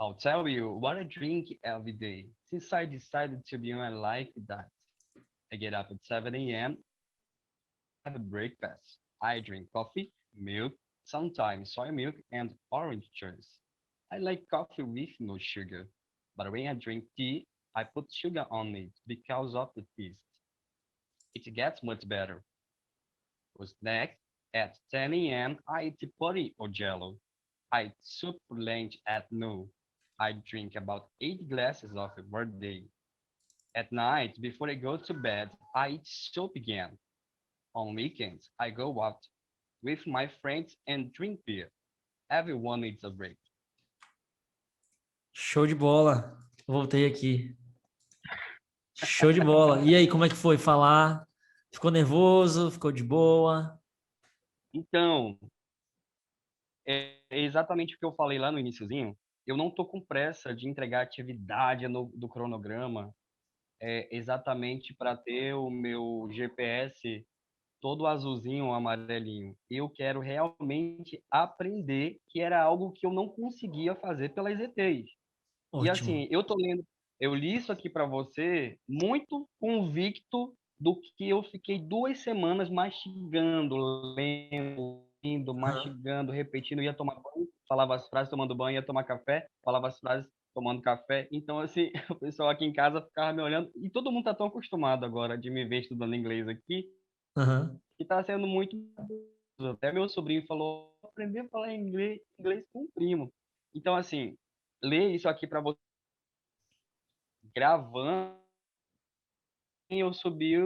I'll tell you what I drink every day since I decided to be on like that. I get up at 7 a.m. Have a breakfast. I drink coffee, milk, sometimes soy milk, and orange juice. I like coffee with no sugar, but when I drink tea, I put sugar on it because of the taste. It gets much better. For snacks, at 10 a.m., I eat puri or jello. I eat soup for lunch at noon. I drink about 8 glasses of it per day. At night, before I go to bed, I eat soup again. On weekends, I go out with my friends and drink beer. Everyone needs a break. Show de bola. Voltei aqui. Show de bola. E aí, como é que foi falar? Ficou nervoso? Ficou de boa? Então, é exatamente o que eu falei lá no iniciozinho. Eu não tô com pressa de entregar atividade do cronograma, exatamente para ter o meu GPS todo azulzinho, amarelinho. Eu quero realmente aprender, que era algo que eu não conseguia fazer pelas ETs. E Ótimo. assim, eu li isso aqui para você muito convicto do que eu fiquei 2 semanas mastigando, lendo, lendo, Aham. mastigando, repetindo, ia tomar banho, falava as frases tomando banho, ia tomar café, falava as frases tomando café. Então, assim, o pessoal aqui em casa ficava me olhando, e todo mundo tá tão acostumado agora de me ver estudando inglês aqui, Aham. que tá sendo muito. Até meu sobrinho falou, aprender a falar inglês com o primo. Então, assim, ler isso aqui para você gravando, eu subi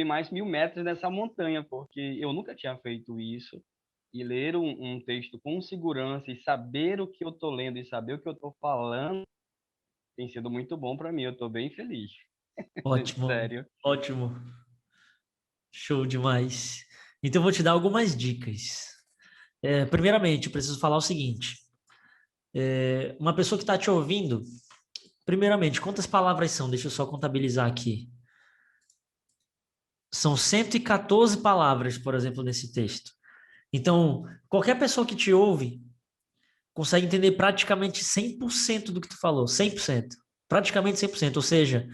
mais 1.000 metros nessa montanha, porque eu nunca tinha feito isso. E ler um texto com segurança e saber o que eu tô lendo e saber o que eu tô falando tem sido muito bom para mim. Eu tô bem feliz. Ótimo. Sério. Ótimo. Show demais. Então, eu vou te dar algumas dicas. Primeiramente, eu preciso falar o seguinte. Uma pessoa que está te ouvindo, primeiramente, quantas palavras são? Deixa eu só contabilizar aqui. São 114 palavras, por exemplo, nesse texto. Então, qualquer pessoa que te ouve consegue entender praticamente 100% do que tu falou, 100%. Praticamente 100%, ou seja,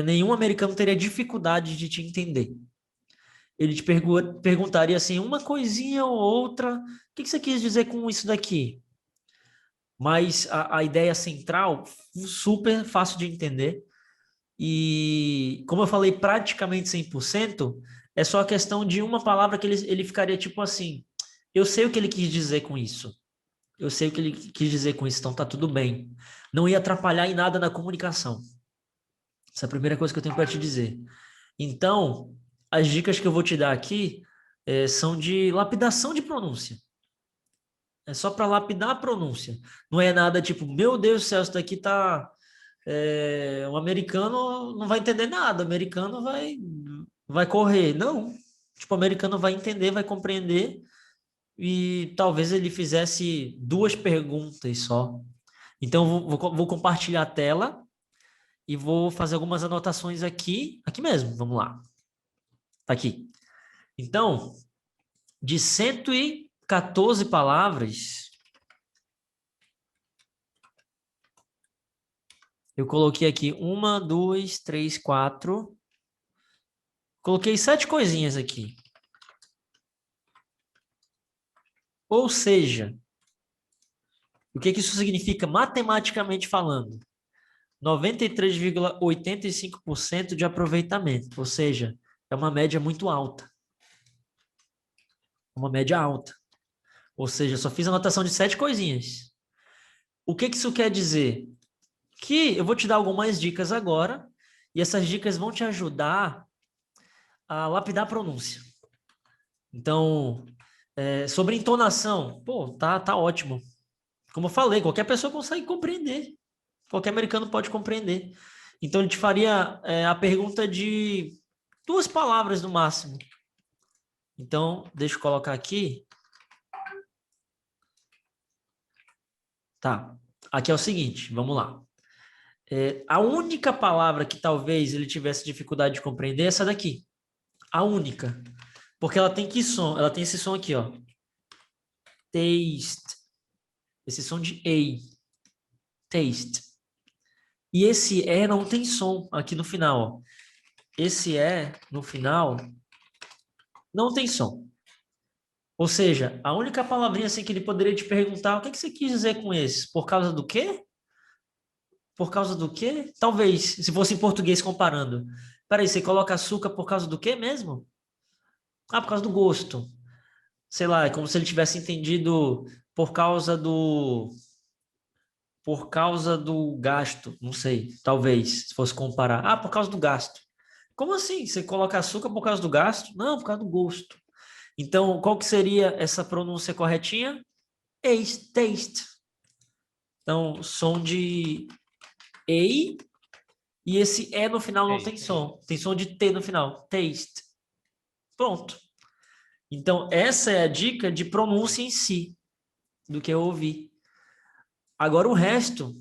nenhum americano teria dificuldade de te entender. Ele te perguntaria assim, uma coisinha ou outra, o que você quis dizer com isso daqui? Mas a ideia central, super fácil de entender. E, como eu falei, praticamente 100%, é só a questão de uma palavra que ele ficaria tipo assim, eu sei o que ele quis dizer com isso. Eu sei o que ele quis dizer com isso, então tá tudo bem. Não ia atrapalhar em nada na comunicação. Essa é a primeira coisa que eu tenho para te dizer. Então, as dicas que eu vou te dar aqui são de lapidação de pronúncia. É só para lapidar a pronúncia. Não é nada tipo, meu Deus do céu, isso daqui tá. Um americano não vai entender nada, o americano vai correr. Não. Tipo, o americano vai entender, vai compreender e talvez ele fizesse duas perguntas só. Então, vou compartilhar a tela e vou fazer algumas anotações aqui mesmo. Vamos lá. Tá aqui. Então, de 114 palavras, eu coloquei aqui uma, duas, três, quatro. Coloquei 7 coisinhas aqui. Ou seja, o que isso significa matematicamente falando? 93,85% de aproveitamento, ou seja, é uma média muito alta. Uma média alta. Ou seja, eu só fiz a anotação de 7 coisinhas. O que isso quer dizer? Que eu vou te dar algumas dicas agora, e essas dicas vão te ajudar a lapidar a pronúncia. Então, sobre entonação, pô, tá ótimo. Como eu falei, qualquer pessoa consegue compreender. Qualquer americano pode compreender. Então, ele te faria a pergunta de 2 palavras no máximo. Então, deixa eu colocar aqui. Tá. Aqui é o seguinte, vamos lá. A única palavra que talvez ele tivesse dificuldade de compreender é essa daqui. A única. Porque ela tem que som? Ela tem esse som aqui, ó. Taste. Esse som de ei. taste. E esse E não tem som aqui no final. Ó. Esse E no final não tem som. Ou seja, a única palavrinha assim que ele poderia te perguntar, o que que você quis dizer com esse? Por causa do quê? Por causa do quê? Talvez, se fosse em português comparando. Peraí, você coloca açúcar por causa do quê mesmo? Ah, por causa do gosto. Sei lá, é como se ele tivesse entendido por causa do gasto, não sei, talvez, se fosse comparar. Ah, por causa do gasto. Como assim? Você coloca açúcar por causa do gasto? Não, por causa do gosto. Então, qual que seria essa pronúncia corretinha? Taste. Então, som de E e esse E no final não tem som. Tem som de T no final. Taste. Pronto. Então, essa é a dica de pronúncia em si, do que eu ouvi. Agora, o resto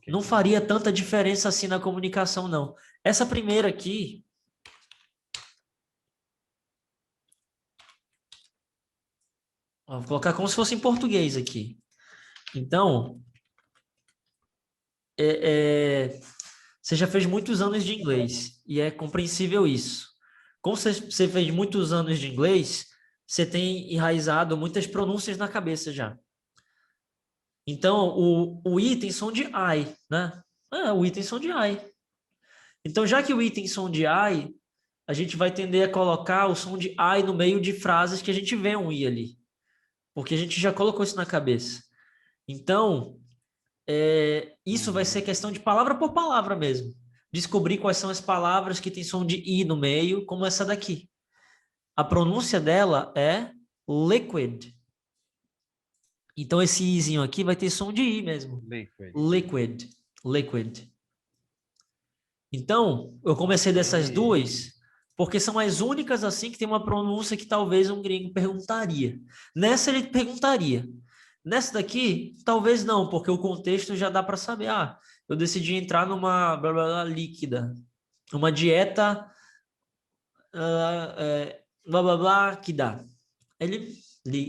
não faria tanta diferença assim na comunicação, não. Essa primeira aqui... Ó, vou colocar como se fosse em português aqui. Então, você já fez muitos anos de inglês e é compreensível isso. Como você fez muitos anos de inglês, você tem enraizado muitas pronúncias na cabeça já. Então, o I tem som de I, né? O I tem som de I. Então, já que o I tem som de I, a gente vai tender a colocar o som de I no meio de frases que a gente vê um I ali. Porque a gente já colocou isso na cabeça. Então, isso vai ser questão de palavra por palavra mesmo. Descobrir quais são as palavras que tem som de I no meio, como essa daqui. A pronúncia dela é liquid. Então, esse Izinho aqui vai ter som de I mesmo. Liquid. Liquid. Então, eu comecei dessas duas, porque são as únicas assim que tem uma pronúncia que talvez um gringo perguntaria. Nessa ele perguntaria. Nessa daqui, talvez não, porque o contexto já dá para saber. Ah, eu decidi entrar numa blá, blá, blá, líquida, uma dieta blá blá blá que dá. Ele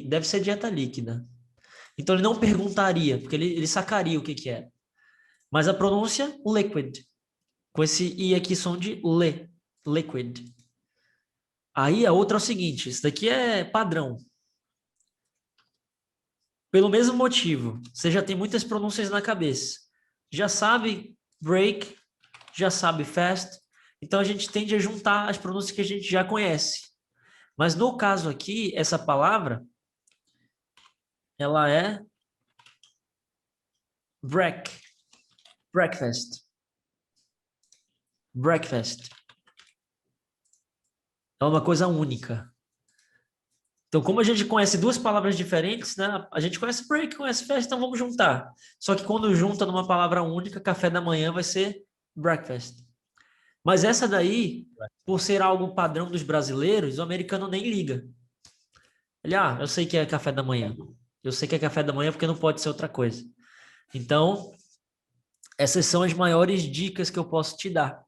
deve ser dieta líquida. Então ele não perguntaria, porque ele sacaria o que que é. Mas a pronúncia, liquid. Com esse I aqui, som de liquid. Aí a outra é o seguinte, isso daqui é padrão. Pelo mesmo motivo, você já tem muitas pronúncias na cabeça. Já sabe break, já sabe fast. Então a gente tende a juntar as pronúncias que a gente já conhece. Mas no caso aqui, essa palavra, ela é breakfast. Breakfast. É uma coisa única. Então, como a gente conhece duas palavras diferentes, né? A gente conhece break, conhece fast, então vamos juntar. Só que quando junta numa palavra única, café da manhã vai ser breakfast. Mas essa daí, por ser algo padrão dos brasileiros, o americano nem liga. Ele, eu sei que é café da manhã. Eu sei que é café da manhã porque não pode ser outra coisa. Então, essas são as maiores dicas que eu posso te dar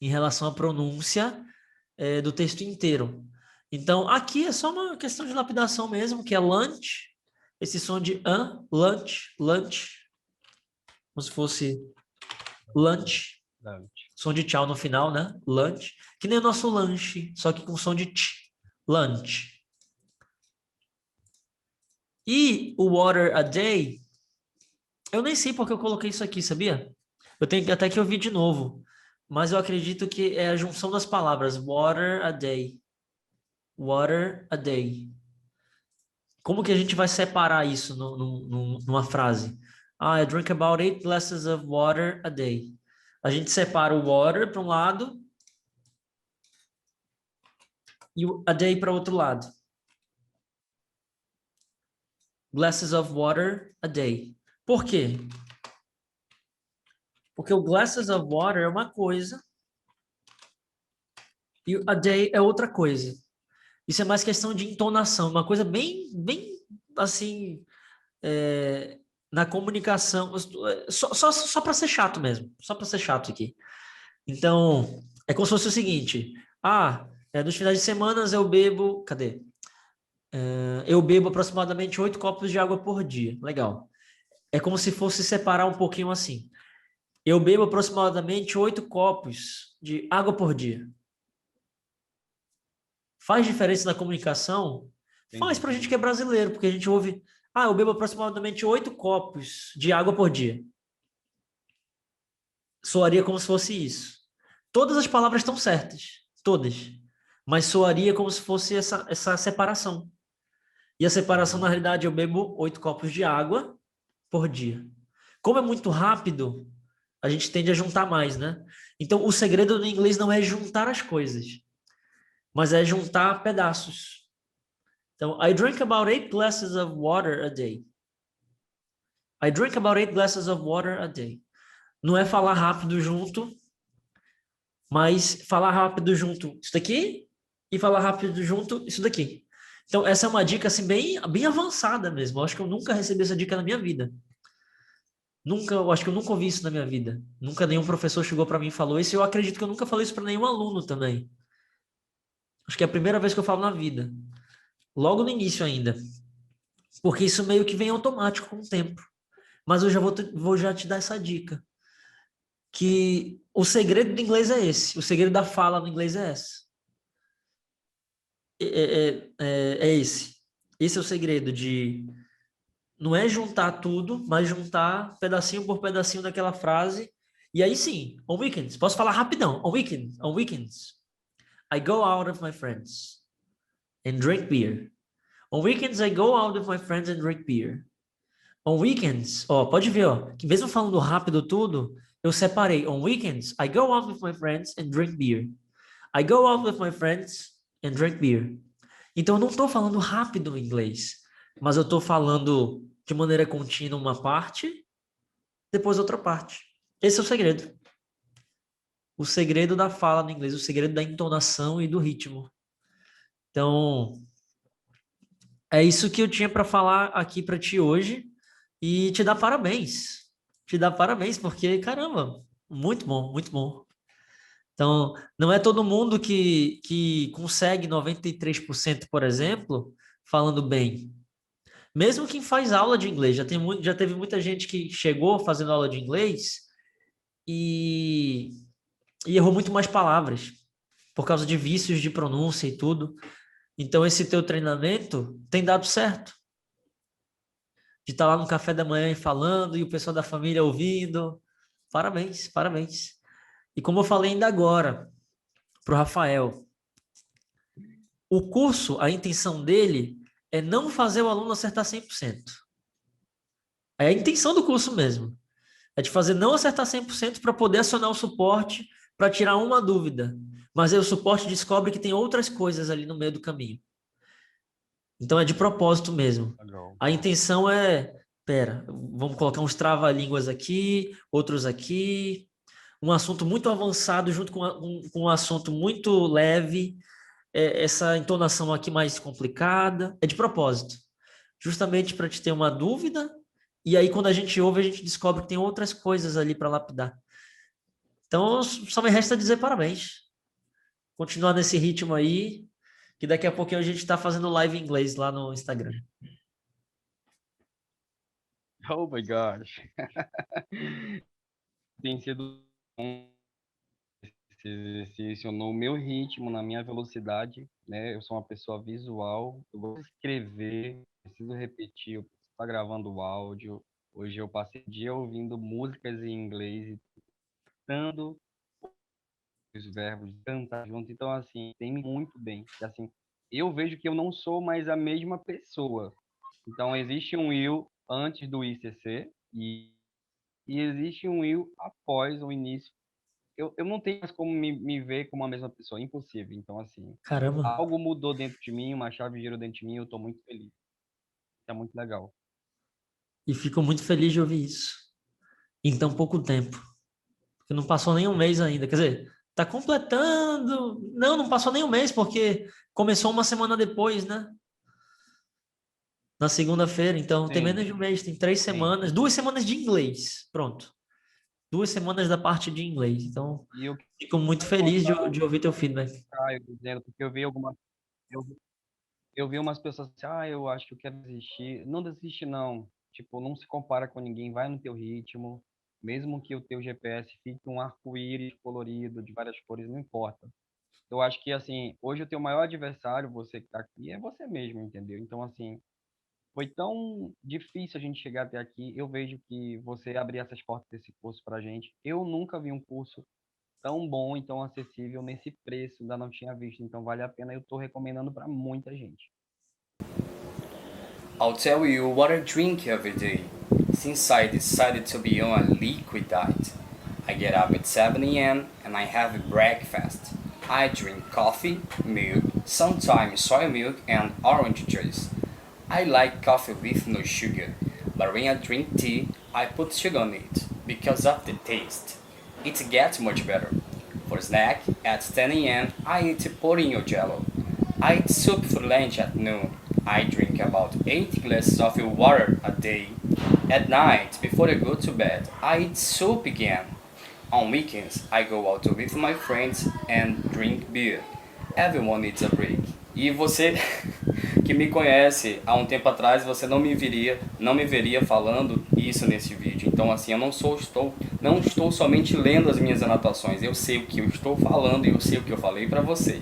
em relação à pronúncia do texto inteiro. Então, aqui é só uma questão de lapidação mesmo, que é lunch. Esse som de lunch, lunch. Como se fosse lunch. Som de tchau no final, né? Lunch. Que nem o nosso lanche, só que com som de tch. Lunch. E o water a day, eu nem sei porque eu coloquei isso aqui, sabia? Eu tenho até que ouvir de novo. Mas eu acredito que é a junção das palavras. Water a day. Water a day. Como que a gente vai separar isso numa frase? I drink about 8 glasses of water a day. A gente separa o water para um lado e o a day para o outro lado. Glasses of water a day. Por quê? Porque o glasses of water é uma coisa e o a day é outra coisa. Isso é mais questão de entonação, uma coisa bem assim, na comunicação, só para ser chato mesmo, só para ser chato aqui. Então, é como se fosse o seguinte, nos finais de semana eu bebo, eu bebo aproximadamente 8 copos de água por dia, legal. é como se fosse separar um pouquinho assim. Eu bebo aproximadamente 8 copos de água por dia. Faz diferença na comunicação? Faz Entendi. pra gente que é brasileiro, porque a gente ouve, eu bebo aproximadamente 8 copos de água por dia. Soaria como se fosse isso. Todas as palavras estão certas, todas. Mas soaria como se fosse essa separação. E a separação, na Uhum. realidade, eu bebo 8 copos de água por dia. Como é muito rápido, a gente tende a juntar mais, né? Então, o segredo do inglês não é juntar as coisas, mas é juntar pedaços. Então, I drink about 8 glasses of water a day. I drink about 8 glasses of water a day. Não é falar rápido junto, mas falar rápido junto isso daqui e falar rápido junto isso daqui. Então, essa é uma dica assim bem avançada mesmo. Eu acho que eu nunca recebi essa dica na minha vida. Nunca, eu acho que eu nunca ouvi isso na minha vida. Nunca nenhum professor chegou para mim e falou isso. E eu acredito que eu nunca falei isso para nenhum aluno também. Acho que é a primeira vez que eu falo na vida. Logo no início ainda. Porque isso meio que vem automático com o tempo. Mas eu já vou já te dar essa dica. Que o segredo do inglês é esse. O segredo da fala no inglês é esse. É esse. Esse é o segredo de... Não é juntar tudo, mas juntar pedacinho por pedacinho daquela frase. E aí sim, on weekends. Posso falar rapidão. On weekends. I go out with my friends and drink beer. On weekends, I go out with my friends and drink beer. On weekends, pode ver, que mesmo falando rápido tudo, eu separei. On weekends, I go out with my friends and drink beer. I go out with my friends and drink beer. Então, eu não estou falando rápido em inglês, mas eu estou falando de maneira contínua uma parte, depois outra parte. Esse é o segredo. O segredo da fala no inglês, o segredo da entonação e do ritmo. Então, é isso que eu tinha para falar aqui para ti hoje e te dar parabéns. Te dar parabéns, porque, caramba, muito bom, muito bom. Então, não é todo mundo que consegue 93%, por exemplo, falando bem. Mesmo quem faz aula de inglês, já teve muita gente que chegou fazendo aula de inglês e, e errou muito mais palavras, por causa de vícios de pronúncia e tudo. Então, esse teu treinamento tem dado certo. De estar lá no café da manhã e falando, e o pessoal da família ouvindo. Parabéns, parabéns. E como eu falei ainda agora, para o Rafael, o curso, a intenção dele é não fazer o aluno acertar 100%. É a intenção do curso mesmo. É de fazer não acertar 100% para poder acionar o suporte para tirar uma dúvida. Mas aí o suporte descobre que tem outras coisas ali no meio do caminho. Então é de propósito mesmo. Legal. A intenção é, pera, vamos colocar uns trava-línguas aqui, outros aqui, um assunto muito avançado junto com um assunto muito leve, essa entonação aqui mais complicada, é de propósito. Justamente para te ter uma dúvida, e aí quando a gente ouve, a gente descobre que tem outras coisas ali para lapidar. Então, só me resta dizer parabéns. Continuar nesse ritmo aí, que daqui a pouquinho a gente está fazendo live em inglês lá no Instagram. Oh my gosh. Tem sido um esse exercício no meu ritmo, na minha velocidade, né? Eu sou uma pessoa visual, eu vou escrever, preciso repetir, eu preciso estar gravando o áudio. Hoje eu passei o dia ouvindo músicas em inglês e cantando os verbos, de cantar junto. Então, assim, tem me muito bem. E, assim, eu vejo que eu não sou mais a mesma pessoa. Então, existe um eu antes do ICC e existe um eu após o início. Eu não tenho mais como me ver como a mesma pessoa, impossível. Então, assim, Caramba. algo mudou dentro de mim, uma chave girou dentro de mim, eu estou muito feliz. É muito legal. E fico muito feliz de ouvir isso. Em tão pouco tempo. Porque não passou nem um mês ainda. Quer dizer, tá completando. Não passou nem um mês, porque começou uma semana depois, né? Na segunda-feira. Então, tem Sim, menos de um mês, tem 3 semanas. 2 semanas de inglês. Pronto. 2 semanas da parte de inglês. Então, e eu fico muito quero feliz contar, de ouvir teu feedback. Caio, dizendo, porque eu, eu vi umas pessoas assim, eu acho que eu quero desistir. Não desiste, não. Tipo, não se compara com ninguém, vai no teu ritmo, mesmo que o teu GPS fique um arco-íris colorido, de várias cores, não importa. Eu acho que, assim, hoje o teu maior adversário, você que está aqui, é você mesmo, entendeu? Então, assim, foi tão difícil a gente chegar até aqui. Eu vejo que você abrir essas portas desse curso para a gente. Eu nunca vi um curso tão bom e tão acessível nesse preço, ainda não tinha visto. Então, vale a pena. Eu estou recomendando para muita gente. I'll tell you what I drink every day. Since I decided to be on a liquid diet, I get up at 7 a.m. and I have breakfast. I drink coffee, milk, sometimes soy milk and orange juice. I like coffee with no sugar, but when I drink tea, I put sugar on it because of the taste. It gets much better. For snack, at 10 a.m., I eat pudding or jello. I eat soup for lunch at noon. I drink about 8 glasses of water a day. At night, before I go to bed, I eat soup again. On weekends, I go out with my friends and drink beer. Everyone needs a break. E você que me conhece há um tempo atrás, você não me veria falando isso nesse vídeo. Então assim, eu não estou somente lendo as minhas anotações, eu sei o que eu estou falando e eu sei o que eu falei para vocês.